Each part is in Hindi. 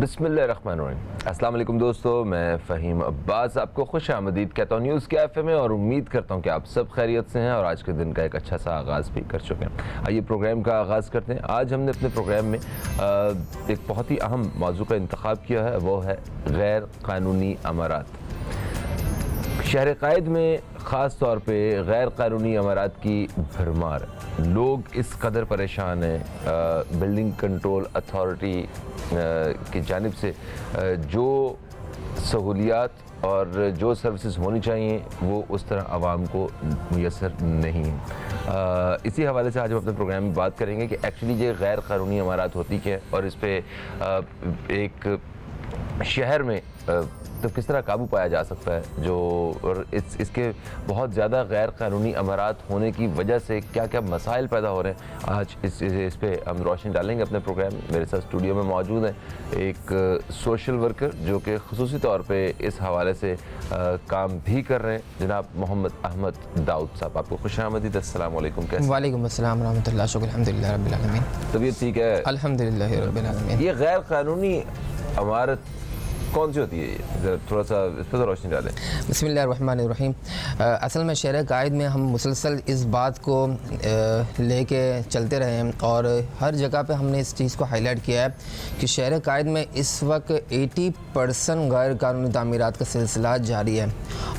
बिस्मिल्लाहिर्रहमानिर्रहीम। अस्सलाम वालेकुम दोस्तों, मैं फ़हीम अब्बास आपको खुश आमदीद कहता हूँ न्यूज़ कैफ़े में, और उम्मीद करता हूँ कि आप सब खैरियत से हैं और आज के दिन का एक अच्छा सा आगाज़ भी कर चुके हैं। आइए प्रोग्राम का आगाज़ करते हैं। आज हमने अपने प्रोग्राम में एक बहुत ही अहम मौजू का इंतखाब किया है, वो है गैर कानूनी अमारात। शहर कायद में ख़ास तौर पे गैर कानूनी अमारात की भरमार। लोग इस कदर परेशान हैं, बिल्डिंग कंट्रोल अथॉरिटी की जानिब से जो सहूलियात और जो सर्विसेज होनी चाहिए वो उस तरह आवाम को मुयसर नहीं है। इसी हवाले से आज हम अपने प्रोग्राम में बात करेंगे कि एक्चुअली ये गैर कानूनी अमारात होती क्या है और इस पर एक शहर में तो किस तरह काबू पाया जा सकता है, जो और इसके बहुत ज़्यादा गैर कानूनी अमारात होने की वजह से क्या क्या मसाइल पैदा हो रहे हैं। आज इस पे हम रोशनी डालेंगे अपने प्रोग्राम में। मेरे साथ स्टूडियो में मौजूद हैं एक सोशल वर्कर जो कि ख़ुसूसी तौर पे इस हवाले से काम भी कर रहे हैं, जनाब मोहम्मद अहमद दाऊद साहब। आपको खुश आमदीद। अस्सलाम वालेकुम। कैसे? वालेकुम अस्सलाम रहमतुल्लाह। शुक्र अल्हम्दुलिल्लाह रब्बिल आलमीन। तबीयत ठीक है? अल्हम्दुलिल्लाह रब्बिल आलमीन। ये गैर कानूनी अमारत कौन सी होती है? ये थोड़ा सा इस पर रोशनी डालें। बिस्मिल्लाहिर्रहमानिर्रहीम। असल में शहर कायद में हम मुसलसल इस बात को लेके चलते रहे हैं और हर जगह पे हमने इस चीज़ को हाईलाइट किया है कि शहर कायद में इस वक्त 80% गैर कानूनी तामीरात का सिलसिला जारी है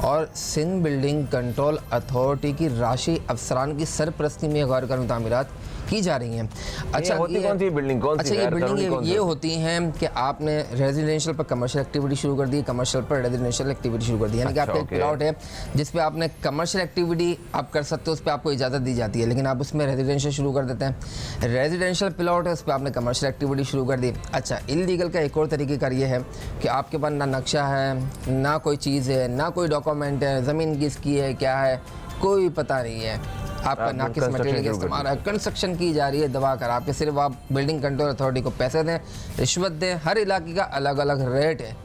और सिंध बिल्डिंग कंट्रोल अथॉरिटी की राशि अफसरान की सरपरस्ती में गैर कानूनी तामीरात की जा रही हैं। अच्छा, होती कौन सी बिल्डिंग? कौन सी? अच्छा, ये बिल्डिंग ये होती हैं कि आपने रेजिडेंशियल पर कमर्शियल एक्टिविटी शुरू कर दी, कमर्शियल पर रेजिडेंशियल एक्टिविटी शुरू कर दी। यानी कि आपका एक प्लॉट है जिस पे आपने कमर्शियल एक्टिविटी आप कर सकते हो, उस पर आपको इजाज़त दी जाती है, लेकिन आप उसमें रेजिडेंशियल शुरू कर देते हैं। रेजिडेंशियल प्लॉट है, उस पर आपने कमर्शियल एक्टिविटी शुरू कर दी। अच्छा, इल्लीगल का एक और तरीक़ेकार ये है कि आपके पास ना नक्शा है, ना कोई चीज़ है, ना कोई डॉक्यूमेंट है, ज़मीन किसकी है, क्या है, कोई पता नहीं है। आपका नाकिस मटेरियल का इस्तेमाल है, कंस्ट्रक्शन की जा रही है दबा कर। आपके सिर्फ आप बिल्डिंग कंट्रोल अथॉरिटी को पैसे दें, रिश्वत दें। हर इलाके का अलग अलग रेट है,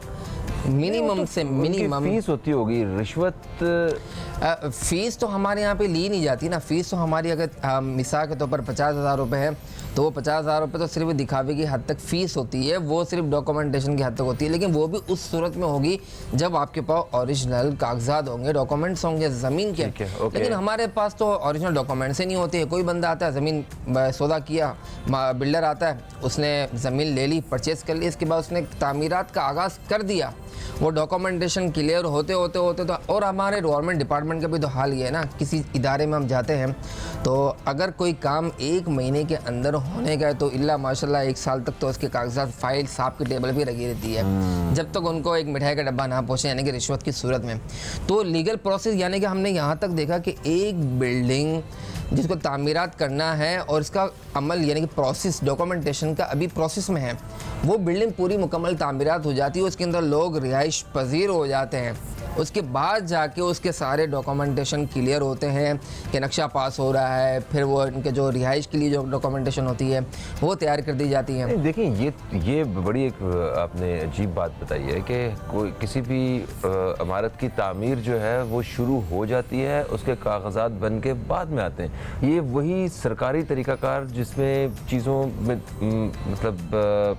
मिनिमम से मिनिमम फीस होती होगी। रिश्वत फ़ीस तो हमारे यहाँ पे ली नहीं जाती ना। फ़ीस तो हमारी अगर मिसाल के तौर पर 50,000 रुपये है तो वो 50,000 रुपये तो सिर्फ दिखावे की हद तक फ़ीस होती है, वो सिर्फ डॉक्यूमेंटेशन की हद तक होती है, लेकिन वो भी उस सूरत में होगी जब आपके पास ओरिजिनल कागजात होंगे, डॉक्यूमेंट्स होंगे ज़मीन के। लेकिन हमारे पास तो ओरिजिनल डॉक्यूमेंट्स ही नहीं होते। कोई बंदा आता है, ज़मीन सौदा किया, बिल्डर आता है, उसने ज़मीन ले ली, परचेज़ कर ली, इसके बाद उसने तामीरात का आगाज़ कर दिया, वो डॉक्यूमेंटेशन क्लियर होते तो और हमारे गवर्नमेंट डिपार्टमेंट का भी तो हाल ये है ना, किसी इदारे में हम जाते हैं तो अगर कोई काम 1 महीने के अंदर होने का है तो इल्ला माशाल्लाह 1 साल तक तो उसके कागजात फाइल साहब की टेबल पे लगी रहती है, जब तक उनको एक मिठाई का डब्बा ना पहुँचे, यानी कि रिश्वत की सूरत में। तो लीगल प्रोसेस, यानी कि हमने यहाँ तक देखा कि एक बिल्डिंग जिसको तामीरात करना है और इसका अमल यानी कि प्रोसेस डॉक्यूमेंटेशन का अभी प्रोसेस में है, वो बिल्डिंग पूरी मुकम्मल तामीरात हो जाती है, उसके अंदर लोग रिहाइश पजीर हो जाते हैं, उसके बाद जाके उसके सारे डॉक्यूमेंटेशन क्लियर होते हैं कि नक्शा पास हो रहा है, फिर वो इनके जो रिहाइश के लिए जो डॉक्यूमेंटेशन होती है वो तैयार कर दी जाती है। देखिए, ये बड़ी एक आपने अजीब बात बताई है कि कोई किसी भी इमारत की तामीर जो है वो शुरू हो जाती है, उसके कागजात बन के बाद में आते हैं। ये वही सरकारी तरीक़ाकार जिसमें चीज़ों में मतलब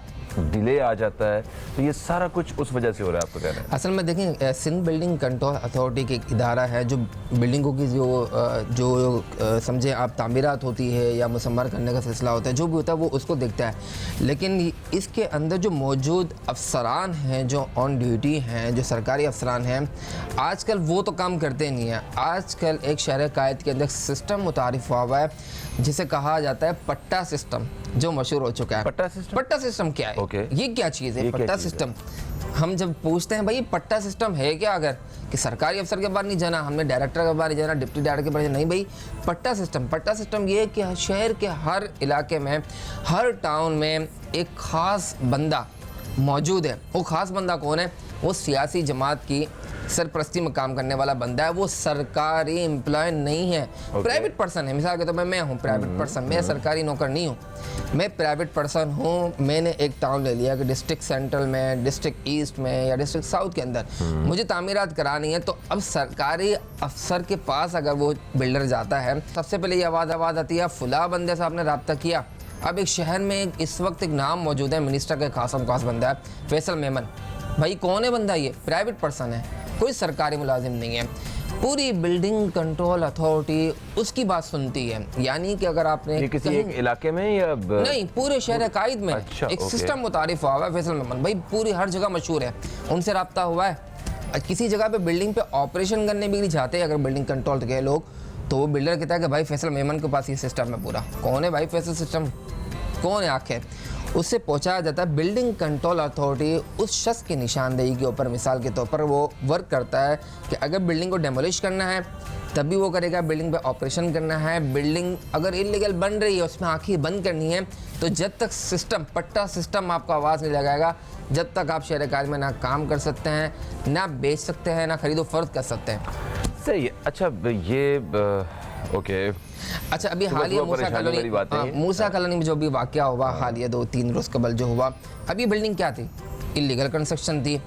डिले आ जाता है, तो ये सारा कुछ उस वजह से हो रहा है, आपको कहना है? असल में देखें, सिंध बिल्डिंग कंट्रोल अथॉरिटी की एक इदारा है जो बिल्डिंगों की जो समझे आप तामीरात होती है या मुसम्मर करने का सिलसिला होता है, जो भी होता है वो उसको देखता है। लेकिन इसके अंदर जो मौजूद अफसरान हैं, जो ऑन ड्यूटी हैं, जो सरकारी अफसरान हैं, आजकल वो तो काम करते नहीं हैं। आजकल एक शहर कायद के अंदर सिस्टम मुतारिफ हुआ है जिसे कहा जाता है पट्टा सिस्टम, जो मशहूर हो चुका है। पट्टा सिस्टम क्या है? ये क्या चीज़ है पट्टा सिस्टम? हम जब पूछते हैं भाई पट्टा सिस्टम है क्या, अगर कि सरकारी अफसर के बाहर नहीं जाना, हमने डायरेक्टर के बाहर नहीं जाना, डिप्टी डायरेक्टर के बाहर नहीं, भाई पट्टा सिस्टम ये है कि शहर के हर इलाके में, हर टाउन में एक ख़ास बंदा मौजूद है। वो ख़ास बंदा कौन है? वो सियासी जमात की सरपरस्ती में काम करने वाला बंदा है, वो सरकारी एम्प्लॉय नहीं है, प्राइवेट पर्सन है। मिसाल के तौर पर मैं हूँ प्राइवेट पर्सन, मैं सरकारी नौकर नहीं हूँ, मैं प्राइवेट पर्सन हूँ। मैंने एक टाउन ले लिया कि डिस्ट्रिक्ट सेंट्रल में, डिस्ट्रिक्ट ईस्ट में या डिस्ट्रिक्ट साउथ के अंदर मुझे तामीरात करानी है, तो अब सरकारी अफसर के पास अगर वो बिल्डर जाता है, सबसे पहले ये आवाज़ आती है, फुला बंदे से आपने रब्ता किया, अब एक शहर में इस वक्त एक नाम मौजूद है, मिनिस्टर का खास बंदा है फैसल मेमन। भाई कौन है बंदा? ये प्राइवेट पर्सन है, कोई सरकारी मुलाजिम नहीं है। पूरी बिल्डिंग कंट्रोल अथॉरिटी उसकी बात सुनती है। यानी कि अगर आपने ये किसी एक इलाके में या नहीं, पूरे शहर कायद में अच्छा, एक ओके। सिस्टम मुतारिफ हुआ है फैसल मेमन भाई, पूरी हर जगह मशहूर है। उनसे रब्ता हुआ है, किसी जगह पे बिल्डिंग पे ऑपरेशन करने भी नहीं चाहते अगर बिल्डिंग कंट्रोल के लोग, तो वो बिल्डर कहता है कि भाई फैसल मेमन के पास ये सिस्टम है पूरा। कौन है भाई फैसल सिस्टम? कौन है आखिर? उससे पहुंचाया जाता है बिल्डिंग कंट्रोल अथॉरिटी उस शख्स की निशानदेही के ऊपर। मिसाल के तौर पर वो वर्क करता है कि अगर बिल्डिंग को डेमोलिश करना है तभी वो करेगा, बिल्डिंग पे ऑपरेशन करना है, बिल्डिंग अगर इलीगल बन रही है उसमें आंखें बंद करनी है, तो जब तक सिस्टम पट्टा सिस्टम आपको आवाज़ नहीं लगाएगा, जब तक आप शहर काज में ना काम कर सकते हैं, ना बेच सकते हैं, ना खरीदो फर्द कर सकते हैं। सही है। अच्छा ये ओके। अच्छा अभी हालिया मूसा कॉलोनी, मूसा कॉलोनी में जो भी वाकया हुआ हालिया 2-3 रोज़ कबल जो हुआ, अब ये बिल्डिंग क्या थी? इलीगल कंस्ट्रक्शन थी,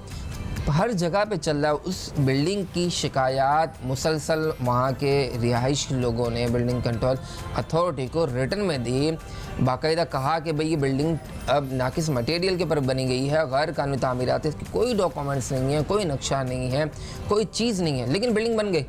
हर जगह पे चल रहा है। उस बिल्डिंग की शिकायत मुसलसल वहाँ के रिहायशी लोगों ने बिल्डिंग कंट्रोल अथॉरिटी को रिटर्न में दी, बाकायदा कहा कि भाई ये बिल्डिंग अब नाकिस मटेरियल के ऊपर बनी गई है, गैर कानूनी तामीरात है, इसकी कोई डॉक्यूमेंट्स नहीं है, कोई नक्शा नहीं है, कोई चीज़ नहीं है, लेकिन बिल्डिंग बन गई।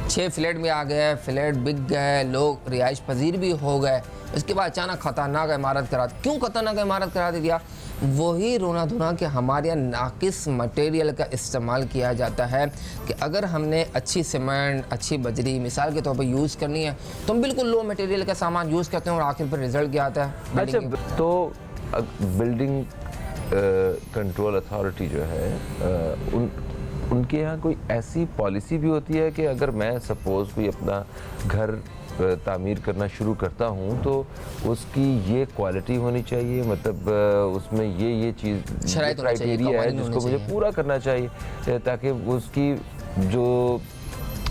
6 फ्लैट में आ गए, फ्लैट बिक गए, लोग रिहाइश पजीर भी हो गए। उसके बाद अचानक खतरनाक इमारत करा, क्यों खतरनाक इमारत करा दिया? वही रोना धोना कि हमारे यहाँ नाकिस मटेरियल का इस्तेमाल किया जाता है कि अगर हमने अच्छी सीमेंट, अच्छी बजरी मिसाल के तौर पर यूज़ करनी है तो हम बिल्कुल लो मटेरियल का सामान यूज़ करते हैं और आखिर पर रिजल्ट क्या आता है? अच्छा तो बिल्डिंग कंट्रोल अथॉरिटी जो है उनके यहाँ कोई ऐसी पॉलिसी भी होती है कि अगर मैं सपोज़ कोई अपना घर तामीर करना शुरू करता हूँ तो उसकी ये क्वालिटी होनी चाहिए, मतलब उसमें ये चीज़ क्राइटेरिया है जिसको मुझे पूरा करना चाहिए ताकि उसकी जो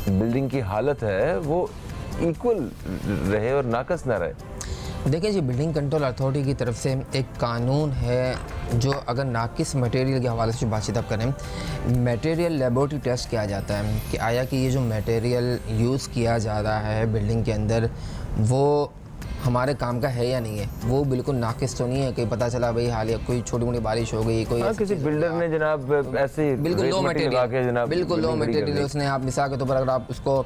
बिल्डिंग की हालत है वो इक्वल रहे और नाकस ना रहे? देखिए जी, बिल्डिंग कंट्रोल अथॉरिटी की तरफ से एक कानून है जो अगर नाकिस मटेरियल के हवाले से बातचीत आप करें, मटेरियल लेबोरेटरी टेस्ट किया जाता है कि आया कि ये जो मटेरियल यूज़ किया जा रहा है बिल्डिंग के अंदर वो हमारे काम का है या नहीं है, वो बिल्कुल नाकिस तो नहीं है। कहीं पता चला भाई हालिया कोई छोटी मोटी बारिश हो गई, कोई किसी बिल्डर ने जनाब ऐसे बिल्कुल लो मटेरियल, बिल्कुल लो मटेरियल उसने, आप मिसाल के तौर पर अगर आप उसको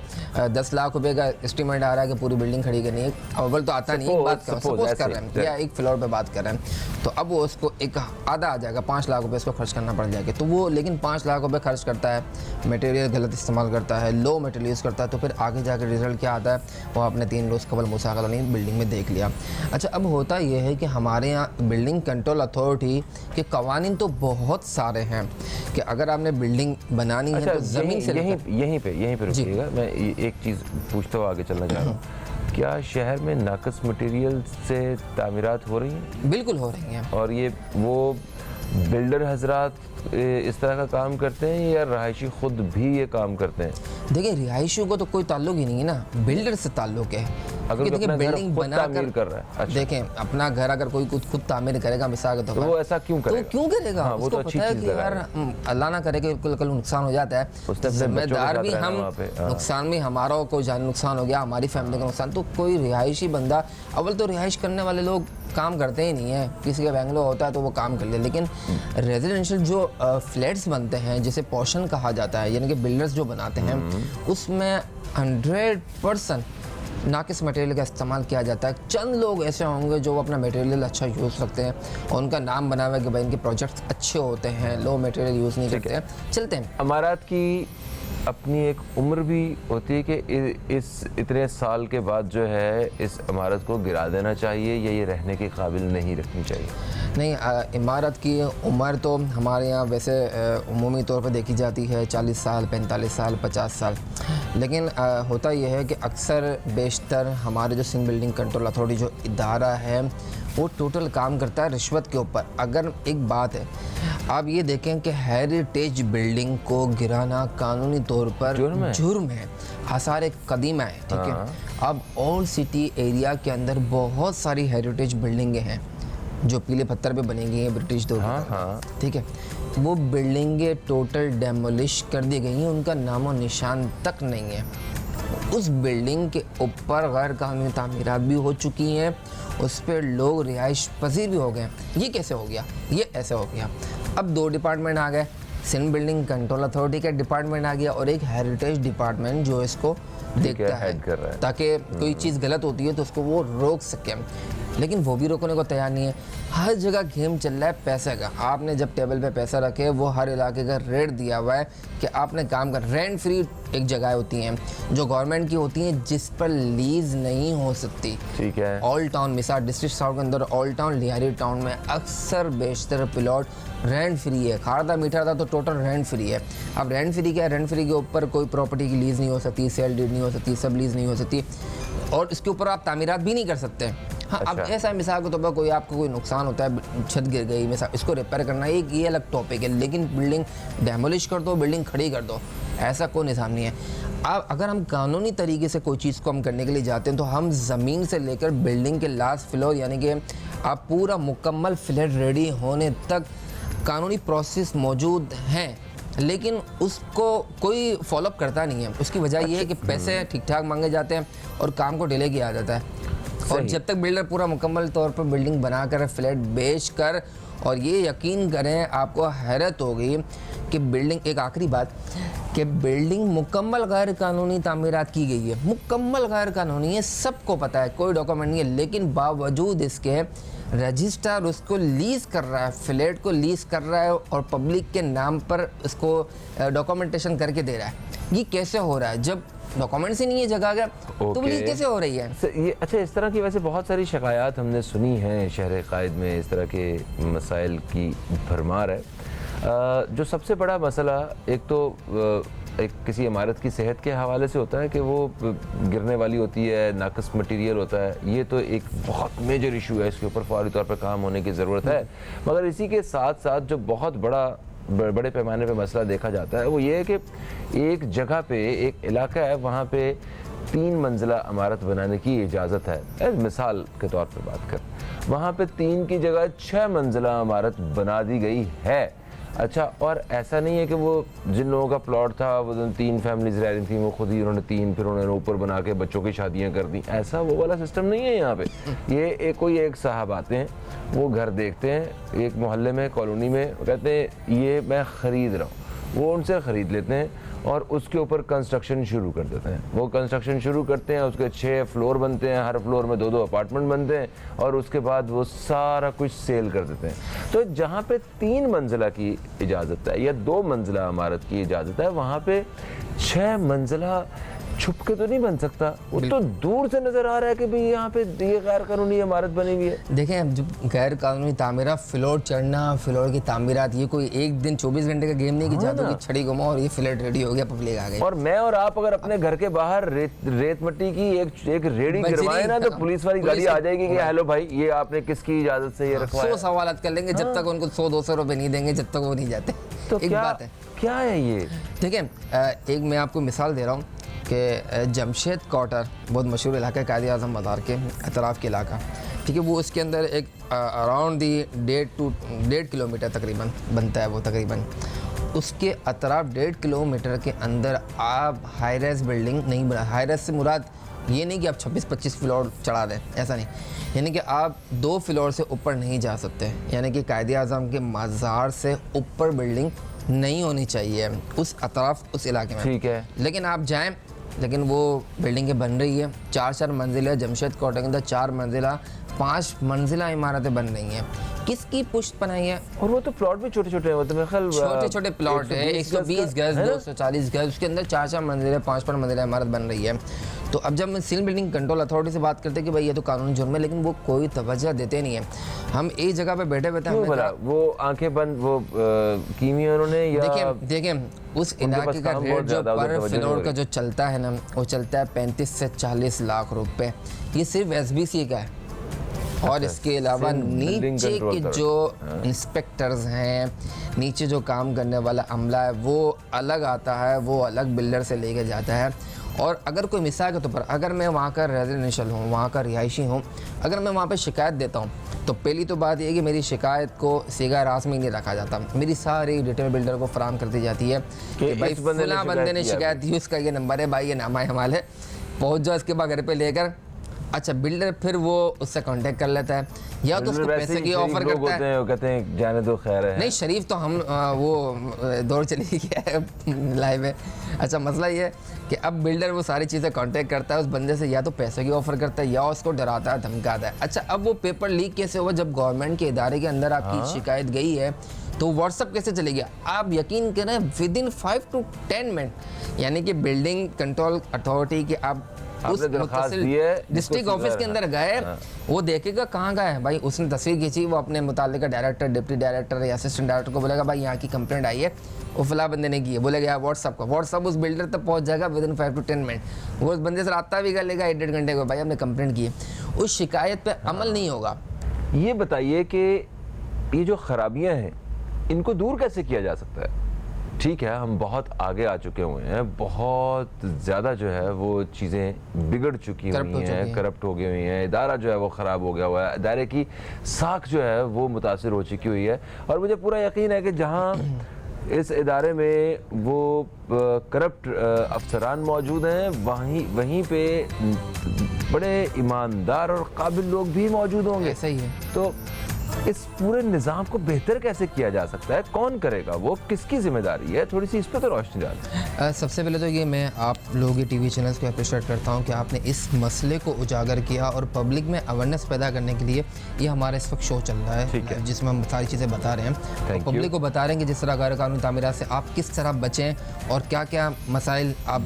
10 लाख रुपए का एस्टीमेट आ रहा है कि पूरी बिल्डिंग खड़ी करनी है, अव्वल तो आता नहीं है, बात सपोज कर रहे हैं या एक फ्लोर पे बात कर रहे हैं, तो अब वो उसको एक आधा आ जाएगा, 5 लाख रुपए उसको खर्च करना पड़ जाएगा। तो वो लेकिन 5 लाख रुपए खर्च करता है, मटेरियल गलत इस्तेमाल करता है, लो मटेरियल यूज़ करता है, तो फिर आगे जाकर रिजल्ट क्या आता है वो आपने 3 रोज़ कबल मूसा कॉलोनी बिल्डिंग में देख लिया। अच्छा अब होता यह है कि हमारे यहाँ बिल्डिंग कंट्रोल अथॉरिटी के कवानीन तो बहुत सारे हैं कि अगर आपने बिल्डिंग बनानी है तो ज़मीन से यहीं पे रुकिएगा, मैं एक चीज़ पूछता हुआ आगे चलना चाह रहा हूँ। क्या शहर में नाकस मटेरियल से तामीरात हो रही हैं? बिल्कुल हो रही हैं। और ये वो बिल्डर हजरात इस तरह का काम करते हैं या रहायशी खुद भी ये काम करते हैं? देखिए रिहायशियों को तो कोई ताल्लुक ही नहीं है ना, बिल्डर से ताल्लुक है। अगर देखिए बिल्डिंग बनाकर कर रहा है, अच्छा। देखें अपना घर अगर कोई खुद तामीर करेगा मिसाल के तौर पर, वो ऐसा क्यों करेगा? तो क्यों करेगा? हाँ, वो तो अच्छी चीज़ है यार, अल्लाह ना करे कि कल नुकसान हो जाता है, जिम्मेदार भी हम, नुकसान भी हमारा, कोई जानी नुकसान हो गया, हमारी फैमिली का नुकसान, तो कोई रिहायशी बंदा, अव्वल तो रिहाइश करने वाले लोग काम करते ही नहीं है, किसी का बेंगलोर होता है तो वो काम कर ले, लेकिन रेजिडेंशियल जो फ्लैट्स बनते हैं जिसे पोर्शन कहा जाता है, यानी कि बिल्डर्स जो बनाते हैं उसमें 100% नाकिस मटेरियल का इस्तेमाल किया जाता है। चंद लोग ऐसे होंगे जो अपना मटेरियल अच्छा यूज़ करते हैं और उनका नाम बना हुआ है कि भाई इनके प्रोजेक्ट्स अच्छे होते हैं, लो मटेरियल यूज़ नहीं करते हैं, चलते हैं। इमारत की अपनी एक उम्र भी होती है कि इस इतने साल के बाद जो है इस इमारत को गिरा देना चाहिए या ये रहने के काबिल नहीं रखनी चाहिए? नहीं, इमारत की उम्र तो हमारे यहाँ वैसे उमूमी तौर पर देखी जाती है 40 साल, 45 साल, 50 साल, लेकिन होता यह है कि अक्सर बेशतर हमारे जो सिंध बिल्डिंग कंट्रोल अथॉरिटी जो इदारा है वो टोटल काम करता है रिश्वत के ऊपर। अगर एक बात है, आप ये देखें कि हेरिटेज बिल्डिंग को गिराना कानूनी तौर पर जुर्म है, आसार कदीमा है, ठीक है। अब ओल्ड सिटी एरिया के अंदर बहुत सारी हेरिटेज बिल्डिंगें हैं जो पीले पत्थर पे बनी गई हैं ब्रिटिश दौर की, ठीक है। वो बिल्डिंगें टोटल डेमोलिश कर दी गई हैं, उनका नामो निशान तक नहीं है। उस बिल्डिंग के ऊपर गैर कानूनी तामीरात भी हो चुकी हैं, उस पर लोग रिहाइश पजीर भी हो गए। ये कैसे हो गया? ये ऐसे हो गया। अब 2 डिपार्टमेंट आ गए, सिंध बिल्डिंग कंट्रोल अथॉरिटी का डिपार्टमेंट आ गया और एक हेरिटेज डिपार्टमेंट जो इसको देखता है, हेड कर रहा है। ताकि कोई चीज़ गलत होती है तो उसको वो रोक सके। लेकिन वो भी रोकने को तैयार नहीं है। हर जगह गेम चल रहा है पैसे का। आपने जब टेबल पे पैसा रखे, वो हर इलाके का रेट दिया हुआ है कि आपने काम कर। रेंट फ्री एक जगह होती हैं जो गवर्नमेंट की होती हैं, जिस पर लीज नहीं हो सकती। ठीक है। ऑल टाउन मिसाल डिस्ट्रिक्ट साउथ के अंदर ऑल टाउन लिहारी टाउन में अक्सर बेशतर प्लॉट रेंट फ्री है। खारदा मीठा था तो टोटल रेंट फ्री है। अब रेंट फ्री क्या है? रेंट फ्री के ऊपर कोई प्रॉपर्टी की लीज नहीं हो सकती, सेल डीड नहीं हो सकती, सब लीज नहीं हो सकती और इसके ऊपर आप तामीरात भी नहीं कर सकते। हाँ, अब अच्छा। ऐसा मिसाल के तौर पर कोई आपको कोई नुकसान होता है, छत गिर गई मिसाल, इसको रिपेयर करना एक ये अलग टॉपिक है। लेकिन बिल्डिंग डेमोलिश कर दो, बिल्डिंग खड़ी कर दो, ऐसा कोई निज़ाम नहीं है। अब अगर हम कानूनी तरीके से कोई चीज़ को हम करने के लिए जाते हैं तो हम ज़मीन से लेकर बिल्डिंग के लास्ट फ्लोर यानी कि आप पूरा मुकम्मल फ्लैट रेडी होने तक कानूनी प्रोसेस मौजूद हैं, लेकिन उसको कोई फॉलोअप करता नहीं है। उसकी वजह यह है कि पैसे ठीक ठाक मांगे जाते हैं और काम को डिले किया जाता है। और जब तक बिल्डर पूरा मुकम्मल तौर पर बिल्डिंग बनाकर फ्लैट बेच कर, और ये यकीन करें आपको हैरत होगी कि बिल्डिंग, एक आखिरी बात, कि बिल्डिंग मुकम्मल गैर कानूनी तामीरात की गई है, मुकम्मल गैर कानूनी है, सबको पता है, कोई डॉक्यूमेंट नहीं है, लेकिन बावजूद इसके रजिस्ट्रार उसको लीज कर रहा है, फ्लैट को लीज कर रहा है और पब्लिक के नाम पर उसको डॉक्यूमेंटेशन करके दे रहा है। ये कैसे हो रहा है? जब डॉक्यूमेंट्स ही नहीं है जगह का तो लीज कैसे हो रही है? ये अच्छा, इस तरह की वैसे बहुत सारी शिकायत हमने सुनी हैं शहर कायद में, इस तरह के मसाइल की भरमार है। जो सबसे बड़ा मसला एक तो एक किसी इमारत की सेहत के हवाले से होता है कि वो गिरने वाली होती है, नाकस मटेरियल होता है। ये तो एक बहुत मेजर इशू है, इसके ऊपर फौरी तौर पर काम होने की ज़रूरत है। मगर इसी के साथ साथ जो बहुत बड़े पैमाने पे मसला देखा जाता है वो ये है कि एक जगह पे, एक इलाका है, वहाँ पे 3 मंजिला इमारत बनाने की इजाज़त है। मिसाल के तौर पर बात कर, वहाँ पे 3 की जगह 6 मंजिला इमारत बना दी गई है। अच्छा, और ऐसा नहीं है कि वो जिन लोगों का प्लॉट था, वो 3 फैमिलीज रह रही थी, वो खुद ही उन्होंने 3 फिर उन्होंने ऊपर बना के बच्चों की शादियां कर दी। ऐसा वो वाला सिस्टम नहीं है यहाँ पे। ये कोई एक साहब आते हैं, वो घर देखते हैं एक मोहल्ले में, कॉलोनी में, वो कहते हैं ये मैं ख़रीद रहा हूँ, वो उनसे ख़रीद लेते हैं और उसके ऊपर कंस्ट्रक्शन शुरू कर देते हैं। वो कंस्ट्रक्शन शुरू करते हैं, उसके 6 फ्लोर बनते हैं, हर फ्लोर में 2-2 अपार्टमेंट बनते हैं और उसके बाद वो सारा कुछ सेल कर देते हैं। तो जहाँ पे 3 मंजिला की इजाज़त है या 2 मंजिला इमारत की इजाज़त है, वहाँ पे 6 मंजिला छुप के तो नहीं बन सकता। वो तो दूर से नजर आ रहा है कि भाई यहाँ पे ये गैर कानूनी इमारत बनी हुई है। देखें, जो गैर कानूनी तामीरात, फ्लोर चढ़ना, फ्लोर की तामीरात, ये कोई एक दिन 24 घंटे का गेम नहीं कि जादू की छड़ी घुमाओ और ये फ्लैट रेडी हो गया, पब्लिक आ गई। और मैं और आप अगर अपने घर के बाहर रेत मिट्टी की एक रेडी गिरवाए ना, तो पुलिस वाली गाड़ी आ जाएगी कि हेलो भाई, ये आपने किसकी इजाजत से ये रखवाया? 100 सवालात कर लेंगे जब तक उनको 100-200 रुपए नहीं देंगे, जब तक वो नहीं जाते। तो एक बात है, क्या है ये? ठीक है, एक मैं आपको मिसाल दे रहा हूँ कि जमशेद क्वार्टर बहुत मशहूर इलाका है, कायद आज़म बाज़ार के अतराफ़ के इलाका, ठीक है। वो उसके अंदर एक अराउंड दी 1.5 किलोमीटर तकरीबन बनता है वो, तकरीबन उसके अतराफ़ 1.5 किलोमीटर के अंदर आप हाई राइज बिल्डिंग नहीं बना। हाई राइज से मुराद ये नहीं कि आप 26-25 फ्लोर चढ़ा दें, ऐसा नहीं, यानी कि आप 2 फ्लोर से ऊपर नहीं जा सकते, यानी कि कायद आज़म के मज़ार से ऊपर बिल्डिंग नहीं होनी चाहिए उस अतराफ, उस इलाके में, ठीक है। लेकिन आप जाएं, लेकिन वो बिल्डिंगें बन रही है, 4-4 मंजिला, जमशेद क्वार्टर के अंदर 4 मंजिला, 5 मंजिला इमारतें बन रही हैं। किसकी पुष्ट बनाई है? और वो तो प्लॉट भी छोटे छोटे होते हैं, छोटे छोटे प्लॉट है, 120 गज, 240 गज, उसके अंदर 4-4 मंजिला, 5-5 मंजिला इमारत बन रही है। तो अब जब मैं सिंध बिल्डिंग कंट्रोल अथॉरिटी से बात करते हैं कि भाई ये तो कानूनी जुर्म है, लेकिन वो कोई तवज्जो देते नहीं है। हम एक जगह पे बैठे बैठे वो आंखें बंद वो कीमिया उन्होंने, या देखें उस इलाके का रेट जो पर फ्लोर का जो चलता है ना, वो चलता है 35 से 40 लाख रुपए। ये सिर्फ SBC का है। और इसके अलावा नीचे के जो इंस्पेक्टर्स हैं, नीचे जो काम करने वाला अमला है, वो अलग आता है, वो अलग बिल्डर से लेके जाता है और अगर कोई मिसाल के तौर पर अगर मैं वहाँ का रेजिडेंशियल हूँ, वहाँ का रिहायशी हूँ, अगर मैं वहाँ पे शिकायत देता हूँ तो पहली तो बात ये है कि मेरी शिकायत को सीगा रास में ही नहीं रखा जाता, मेरी सारी डिटेल बिल्डर को फराहम कर दी जाती है कि भाई फला बंदे ने शिकायत दी, उसका ये नंबर है भाई, ये नामा है हमारे, पहुँच जाओ इसके बाद घर पे लेकर। अच्छा बिल्डर फिर वो उससे कांटेक्ट कर लेता है या तो उसको पैसे की ऑफर करता है, वो कहते हैं जाने दो खैर है। नहीं शरीफ तो हम वो दौड़ चली गया है लाइव में। अच्छा मसला ये है कि अब बिल्डर वो सारी चीज़ें कांटेक्ट करता है उस बंदे से, या तो पैसे की ऑफर करता है या उसको डराता है, धमकाता है। अच्छा अब वो पेपर लीक कैसे हुआ? जब गवर्नमेंट के इदारे के अंदर आपकी शिकायत गई है तो व्हाट्सअप कैसे चले गया? आप यकीन करें विद इन 5 to 10 मिनट, यानी कि बिल्डिंग कंट्रोल अथॉरिटी के आप उस डिस्ट्रिक्ट ऑफिस के अंदर गए, वो देखेगा कहाँ गए है भाई, उसने तस्वीर खींची, वो अपने मुतालिका डायरेक्टर, डिप्टी डायरेक्टर या असिस्टेंट डायरेक्टर को बोलेगा भाई यहाँ की कंप्लेंट आई है, वो फला बंदे ने की है, बोलेगा यार व्हाट्सअप उस बिल्डर तक पहुँच जाएगा विद इन 5 to 10 मिनट, वो उस बंदे से रब्ता भी कर लेगा 1-1.5 घंटे को, भाई हमने कंप्लेंट की है, उस शिकायत पर अमल नहीं होगा। ये बताइए कि ये जो खराबियाँ हैं इनको दूर कैसे किया जा सकता है? ठीक है, हम बहुत आगे आ चुके हुए हैं, बहुत ज़्यादा जो है वो चीज़ें बिगड़ चुकी हुई हैं, करप्ट हो गई हुई हैं, इदारा जो है वो ख़राब हो गया हुआ है, इदारे की साख जो है वो मुतासिर हो चुकी हुई है। और मुझे पूरा यकीन है कि जहाँ इस इदारे में वो करप्ट अफसरान मौजूद हैं, वहीं पे बड़े ईमानदार और काबिल लोग भी मौजूद होंगे। ऐसा ही है। तो इस पूरे निज़ाम को बेहतर कैसे किया जा सकता है? कौन करेगा? वो किसकी जिम्मेदारी है? थोड़ी सी इस पर तो रोशनी डालें। सबसे पहले तो ये मैं आप लोगों के टीवी चैनल्स को अप्रिशिएट करता हूँ कि आपने इस मसले को उजागर किया और पब्लिक में अवेयरनेस पैदा करने के लिए ये हमारा इस वक्त शो चल रहा है, जिसमें हम सारी चीज़ें बता रहे हैं, पब्लिक को बता रहे हैं कि जिस तरह गैर कानूनी तामीरात से आप किस तरह बचें और क्या क्या मसाइल आप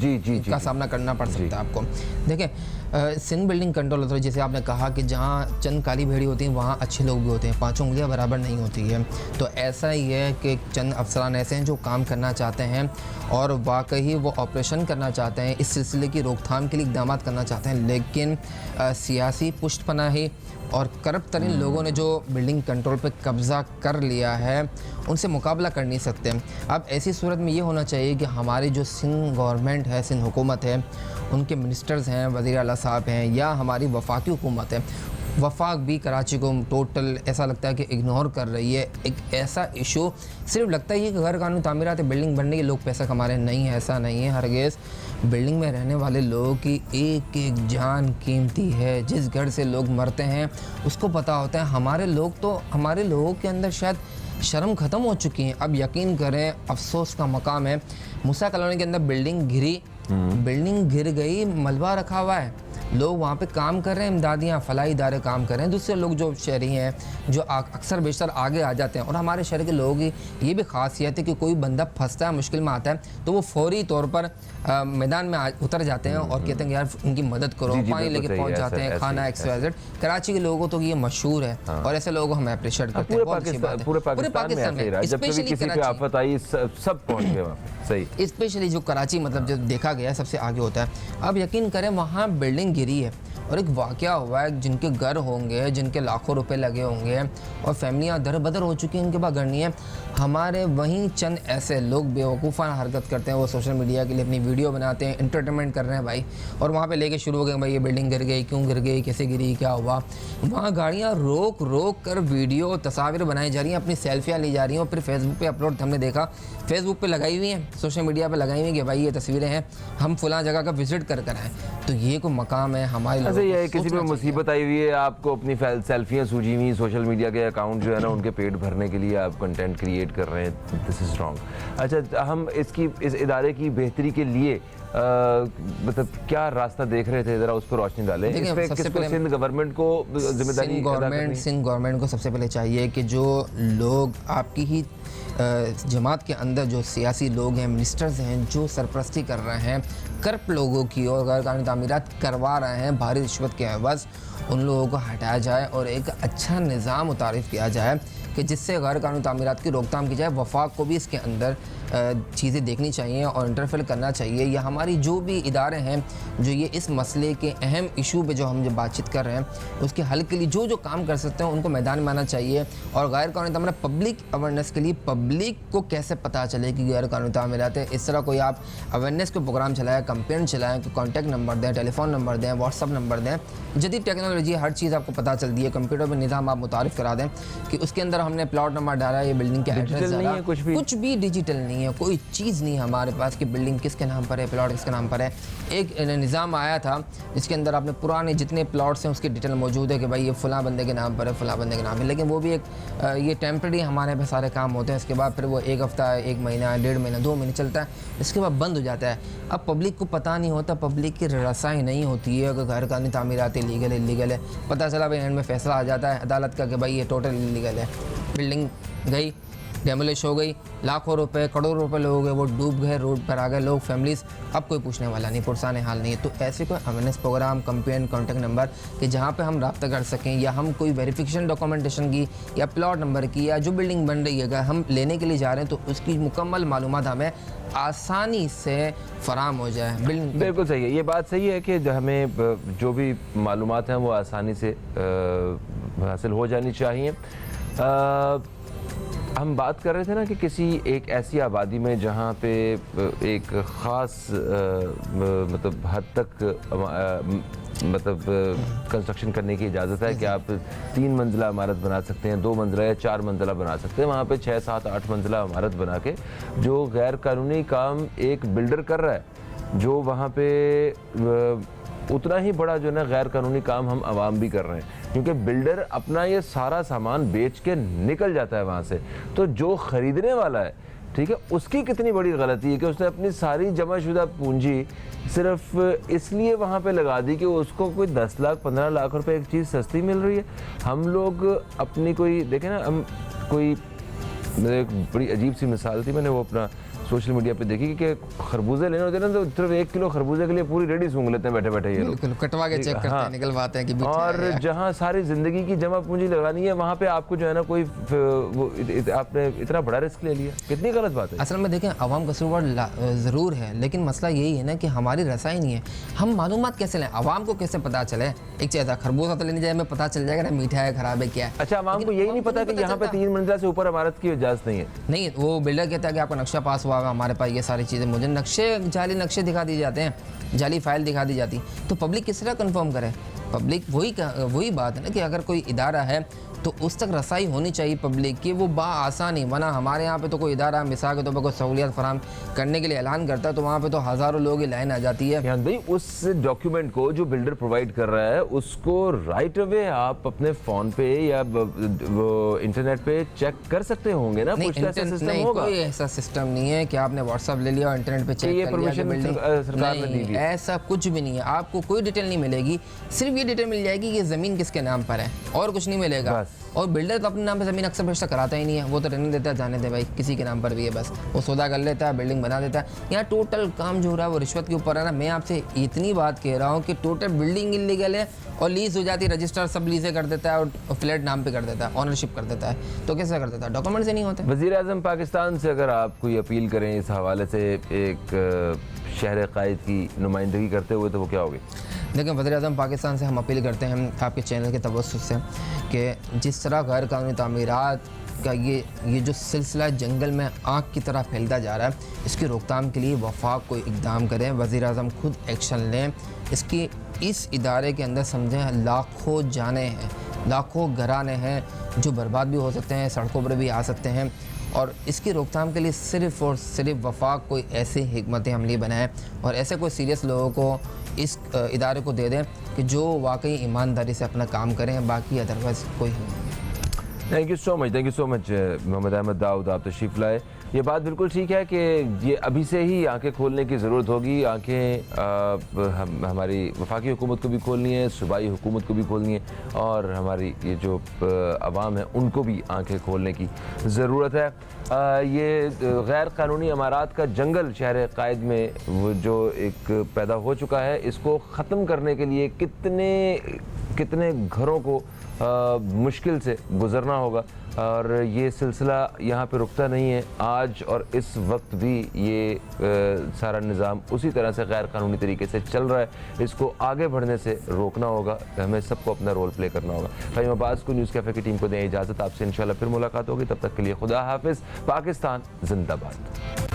का सामना करना पड़ सकता है आपको। देखें सिंध बिल्डिंग कंट्रोल अथॉरिटी, जैसे आपने कहा कि जहाँ चंद काली भेड़ी होती हैं वहाँ अच्छे लोग भी होते हैं, 5 उंगलियाँ बराबर नहीं होती है, तो ऐसा ही है कि चंद अफसरान ऐसे हैं जो काम करना चाहते हैं और वाकई वो ऑपरेशन करना चाहते हैं, इस सिलसिले की रोकथाम के लिए इक़दाम करना चाहते हैं, लेकिन सियासी पुष्टपनाही और करप्ट तरीन लोगों ने जो बिल्डिंग कंट्रोल पे कब्ज़ा कर लिया है उनसे मुकाबला कर नहीं सकते। अब ऐसी सूरत में ये होना चाहिए कि हमारी जो सिंध गवर्नमेंट है, सिंध हुकूमत है, उनके मिनिस्टर्स हैं, वज़ीर आला साहब हैं या हमारी वफाकी हुकूमत है, वफाक भी कराची को टोटल ऐसा लगता है कि इग्नोर कर रही है। एक ऐसा इशू सिर्फ लगता ही है कि गैर कानूनी तामीरात बिल्डिंग बनने के लोग पैसा कमा रहे हैं, नहीं है, ऐसा नहीं है। हरगिज़ बिल्डिंग में रहने वाले लोगों की एक एक जान कीमती है। जिस घर से लोग मरते हैं उसको पता होता है। हमारे लोगों के अंदर शायद शर्म ख़त्म हो चुकी है। अब यकीन करें, अफसोस का मकाम है, मूसा कॉलोनी के अंदर बिल्डिंग गिर गई, मलबा रखा हुआ है, लोग वहाँ पे काम कर रहे हैं, इमदादियाँ फलाही इदारे काम कर रहे हैं, दूसरे लोग जो शहरी हैं जो अक्सर बेशतर आगे आ जाते हैं। और हमारे शहर के लोगों की ये भी खासियत है कि कोई बंदा फंसता है, मुश्किल में आता है, तो वो फौरी तौर पर मैदान में उतर जाते हैं और कहते हैं यार उनकी मदद करो, पानी लेके पहुँच जाते हैं, खाना XYZ। कराची के लोगों को तो ये मशहूर है और ऐसे लोगों को हम अप्रिशिएट करते हैं। पूरे पाकिस्तान में स्पेशली आफत आई सब पहुँच गए वहाँ पे। सही, स्पेशली जो कराची मतलब जो देखा गया है सबसे आगे होता है। अब यकीन करें वहाँ बिल्डिंग गिरी है और एक वाक़या हुआ है, जिनके घर होंगे, जिनके लाखों रुपए लगे होंगे और फैमिलियाँ दर बदर हो चुकी हैं, उनके पास घर नहीं है। हमारे वहीं चंद ऐसे लोग बेवकूफ़ाना हरकत करते हैं, वो सोशल मीडिया के लिए अपनी वीडियो बनाते हैं, एंटरटेनमेंट कर रहे हैं भाई, और वहाँ पे लेके शुरू हो गए भाई ये बिल्डिंग गिर गई, क्यों गिर गई, कैसे गिरी, क्या हुआ। वहाँ गाड़ियाँ रोक कर वीडियो तस्वीर बनाई जा रही हैं, अपनी सेल्फियाँ ली जा रही हैं और फिर फेसबुक पर अपलोड हमने देखा, फेसबुक पर लगाई हुई हैं, सोशल मीडिया पर लगाई हुई कि भाई ये तस्वीरें हैं, हम फलां जगह का विजिट कर आए। तो ये कोई मकाम है हमारे लिए। ये किसी पे मुसीबत आई हुई है, आपको अपनी सेल्फियाँ सूझी हुई, सोशल मीडिया के अकाउंट जो है ना उनके पेट भरने के लिए आप कंटेंट क्रिएट कर रहे हैं, दिस इज़ रॉन्ग। अच्छा, हम इस इदारे की बेहतरी के लिए मतलब क्या रास्ता देख रहे थे, ज़रा उस पर रोशनी डालें। सिंध गवर्नमेंट को जिम्मेदारी, सिंध गवर्नमेंट को सबसे पहले चाहिए कि जो लोग आपकी ही जमात के अंदर जो सियासी लोग हैं, मिनिस्टर्स हैं, जो सरपरस्ती कर रहे हैं करप्ट लोगों की और गैर कानूनी तामीरात करवा रहे हैं भारी रिश्वत के एवज़, उन लोगों को हटाया जाए और एक अच्छा निज़ाम मुतारिफ़ किया जाए कि जिससे गैर कानूनी तामीरात की रोकथाम की जाए। वफाक को भी इसके अंदर चीज़ें देखनी चाहिए और इंटरफेयर करना चाहिए। या हमारी जो भी इदारे हैं जो ये इस मसले के अहम इशू पे जो हम जो बातचीत कर रहे हैं उसके हल के लिए जो काम कर सकते हैं उनको मैदान में आना चाहिए। और गैर कानूनी तामीरात पब्लिक अवेयरनेस के लिए पब्लिक को कैसे पता चले कि गैर कानूनी तामीरात है। इस तरह कोई आप अवेयरनेस के प्रोग्राम चलाएं, कंपेन चलाएं, कि कॉन्टैक्ट नंबर दें, टेलीफोन नंबर दें, व्हाट्सअप नंबर दें, जदीद टेक्नोलॉजी हर चीज़ आपको पता चलती है। कंप्यूटर पर निज़ाम आप मुतारिफ करा दें कि उसके अंदर हमने प्लॉट नंबर डाला, ये बिल्डिंग का एड्रेस डाला, कुछ भी डिजिटल नहीं है, कोई चीज़ नहीं है हमारे पास कि बिल्डिंग किसके नाम पर है, प्लॉट किसके नाम पर है। एक निज़ाम आया था जिसके अंदर आपने पुराने जितने प्लॉट्स हैं उसकी डिटेल मौजूद है कि भाई ये फ़लाँ बंदे के नाम पर है, फ़लाँ बंदे के नाम है, लेकिन वो भी एक ये टेम्प्रेरी हमारे पे सारे काम होते हैं। इसके बाद फिर वो एक हफ़्ता, एक महीना, 1.5 महीना, 2 महीने चलता है, इसके बाद बंद हो जाता है। अब पब्लिक को पता नहीं होता, पब्लिक की रसाई नहीं होती है कि गैर कानूनी तामीरात लीगल इलीगल है। पता चला भाई एंड में फैसला आ जाता है अदालत का कि भाई ये टोटल इलीगल है। बिल्डिंग गई, डेमोलिश हो गई, लाखों रुपए, करोड़ों रुपए लोग गए, वो डूब गए, रोड पर आ गए लोग, फैमिलीज, अब कोई पूछने वाला नहीं, पुरसान हाल नहीं है। तो ऐसे कोई awareness programme, campaign, contact number कि जहाँ पे हम रब्ता कर सकें, या हम कोई वेरिफिकेशन डॉक्यूमेंटेशन की या प्लॉट नंबर की या जो बिल्डिंग बन रही है अगर हम लेने के लिए जा रहे हैं तो उसकी मुकम्मल मालूमात हमें आसानी से फराम हो जाए। बिल्कुल सही है, ये बात सही है कि हमें जो भी मालूमात हैं वो आसानी से हासिल हो जानी चाहिए। हम बात कर रहे थे ना कि किसी एक ऐसी आबादी में जहाँ पे एक ख़ास मतलब हद तक मतलब कंस्ट्रक्शन करने की इजाज़त है कि आप 3 मंजिला इमारत बना सकते हैं, 2 मंजिला या 4 मंजिला बना सकते हैं। वहाँ पे 6, 7, 8 मंजिला इमारत बना के जो गैर कानूनी काम एक बिल्डर कर रहा है, जो वहाँ पे उतना ही बड़ा जो है ना गैर कानूनी काम हम आवाम भी कर रहे हैं, क्योंकि बिल्डर अपना ये सारा सामान बेच के निकल जाता है वहाँ से। तो जो ख़रीदने वाला है, ठीक है, उसकी कितनी बड़ी गलती है कि उसने अपनी सारी जमाशुदा पूंजी सिर्फ इसलिए वहाँ पे लगा दी कि उसको कोई 10 लाख 15 लाख रुपए एक चीज़ सस्ती मिल रही है। हम लोग अपनी कोई देखें ना, हम कोई एक बड़ी अजीब सी मिसाल थी, मैंने वो अपना सोशल मीडिया पे देखी कि खरबूजे लेने होते हैं ना तो सिर्फ 1 किलो खरबूजे के लिए पूरी रेडी सूंघ लेते हैं बैठे बैठे ये लोग, कटवा के चेक करते हैं, निकलवाते हैं कि और जहाँ सारी जिंदगी की जमा पूंजी लगानी है वहाँ पे आपको जो है ना कोई आपने इतना बड़ा रिस्क ले लिया, कितनी गलत बात है। असल में देखें अवाम का कसूर ज़रूर है, लेकिन मसला यही है ना कि हमारी रसाई नहीं है। हम मालूमात कैसे लें, अवाम को कैसे पता चले। एक चीज़ खरबूजा तो लेने जाए हमें पता चल जाएगा ना मीठा है ख़राब है क्या है। अच्छा, अवाम को यही नहीं पता कि यहाँ पे 3 मंजिला से ऊपर इमारत की इजाज़त नहीं है। नहीं, वो बिल्डर कहता है कि आपका नक्शा पास हुआ है, हमारे पास ये सारी चीज़ें, मुझे जाली नक्शे दिखा दिए जाते हैं, जाली फाइल दिखा दी जाती, तो पब्लिक किस तरह कंफर्म करे। पब्लिक वही बात है ना कि अगर कोई इदारा है तो उस तक रसाई होनी चाहिए पब्लिक की, वो आसानी। वरना हमारे यहाँ पे तो कोई इदारा मिसाल के तौर पर कोई सहूलियत फराम करने के लिए ऐलान करता है तो वहाँ पे तो हज़ारों लोगों की लाइन आ जाती है। भाई उस डॉक्यूमेंट को जो बिल्डर प्रोवाइड कर रहा है उसको राइट अवे आप अपने फ़ोन पे या इंटरनेट पे चेक कर सकते होंगे ना। नहीं, कोई ऐसा सिस्टम नहीं है कि आपने व्हाट्सअप ले लिया और इंटरनेट पे चेक कर लिया। सरकार ने दी, ऐसा कुछ भी नहीं है। आपको कोई डिटेल नहीं मिलेगी, सिर्फ ये डिटेल मिल जाएगी कि ज़मीन किसके नाम पर है और कुछ नहीं मिलेगा। और बिल्डर तो अपने नाम पे ज़मीन अक्सर फरिश्ता कराता ही नहीं है, वो तो रहने देता है, जाने दे भाई किसी के नाम पर भी है, बस वो सौदा कर लेता है, बिल्डिंग बना देता है। यहाँ टोटल काम जो हो रहा है वो रिश्वत के ऊपर है ना। मैं आपसे इतनी बात कह रहा हूँ कि टोटल बिल्डिंग इलीगल है और लीज हो जाती है, रजिस्टर सब लीजें कर देता है और फ्लैट नाम पे कर देता है, ऑनरशिप कर देता है। तो कैसे कर देता है, डॉक्यूमेंट से नहीं होते। वज़ीर-ए-आज़म पाकिस्तान से अगर आप कोई अपील करें इस हवाले से एक शहर कायद की नुमाइंदगी करते हुए, तो वो क्या होगी? देखिए, वज़ीर-ए-आज़म पाकिस्तान से हम अपील करते हैं आपके चैनल के तवज्जुह से कि जिस तरह गैर कानूनी तामीरात का ये जो सिलसिला जंगल में आग की तरह फैलता जा रहा है, इसकी रोकथाम के लिए वफाक कोई इक़दाम करें, वज़ीर-ए-आज़म खुद एक्शन लें। इस इदारे के अंदर समझें लाखों जाने हैं, लाखों घराने हैं जो बर्बाद भी हो सकते हैं, सड़कों पर भी आ सकते हैं। और इसकी रोकथाम के लिए सिर्फ़ और सिर्फ वफाक कोई ऐसी हिकमत अमली बनाए और ऐसे कोई सीरियस लोगों को इस इदारे को दे दें कि जो वाकई ईमानदारी से अपना काम करें, बाकी अदरवाइज़ कोई नहीं। Thank you so much Mohammad Ahmed Dawood, आप तशरीफ़ लाए। ये बात बिल्कुल ठीक है कि ये अभी से ही आंखें खोलने की ज़रूरत होगी। आंखें हमारी वफाकी हुकूमत को भी खोलनी है, सूबाई हुकूमत को भी खोलनी है, और हमारी ये जो अवाम है उनको भी आंखें खोलने की ज़रूरत है। ये गैर कानूनी इमारात का जंगल शहर कायद में वो जो एक पैदा हो चुका है, इसको ख़त्म करने के लिए कितने घरों को मुश्किल से गुजरना होगा। और ये सिलसिला यहाँ पे रुकता नहीं है, आज और इस वक्त भी ये सारा निज़ाम उसी तरह से गैर कानूनी तरीके से चल रहा है। इसको आगे बढ़ने से रोकना होगा, हमें सबको अपना रोल प्ले करना होगा। फ़हीम अब्बास को न्यूज़ कैफ़े की टीम को दें इजाज़त, आपसे इंशाल्लाह फिर मुलाकात होगी, तब तक के लिए खुदा हाफिज़। पाकिस्तान जिंदाबाद।